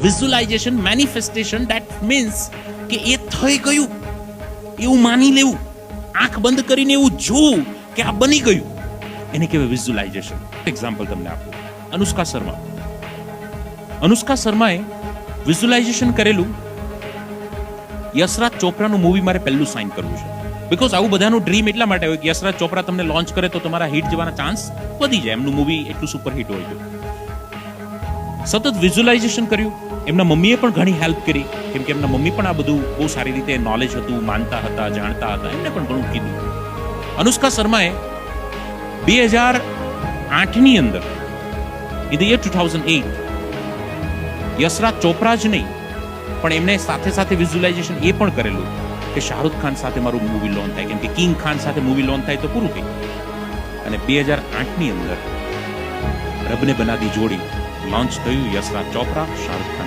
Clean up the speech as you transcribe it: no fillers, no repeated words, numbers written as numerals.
Visualisation, manifestation, that means કે એ થઈ ગયું એવું માની લેવું, આંખ બંધ કરીને એવું જોવું કે આ બની ગયું, એને કહેવાય વિઝ્યુલાઇઝેશન. એક્ઝામ્પલ તમને આપું. અનુષ્કા શર્માએ વિઝ્યુલાઇઝેશન કરેલું યશરાજ ચોપરાનું મૂવી મારે પહેલું સાઇન કરવું છે. બીકોઝ આવું બધાનું ડ્રીમ એટલા માટે હોય કે યશરાજ ચોપરા તમને લોન્ચ કરે તો તમારા હિટ જવાના ચાન્સ વધી જાય, એમનું મૂવી એટલું સુપર હિટ હોય છે. સતત વિઝ્યુલાઇઝેશન કર્યું. એમના મમ્મીએ પણ ઘણી હેલ્પ કરી, કેમ કે એમના મમ્મી પણ આ બધું બહુ સારી રીતે નોલેજ હતું, માનતા હતા, જાણતા હતા, એમને પણ ઘણું કીધું. અનુષ્કા શર્માએ 2008ની અંદર, in the year 2008, Yash Raj Chopra જ નહીં પણ એમને સાથે સાથે વિઝ્યુલાઇઝેશન એ પણ કરેલું કે શાહરુખ ખાન સાથે મારું મૂવી લોન્ચ થાય, કેમ કે કિંગ ખાન સાથે મૂવી લોન્ચ થાય તો પૂરું થઈ. અને 2008ની અંદર રબને બના દી જોડી લોન્ચ થયું યશરાજ ચોપરા શાહરુખ ખાન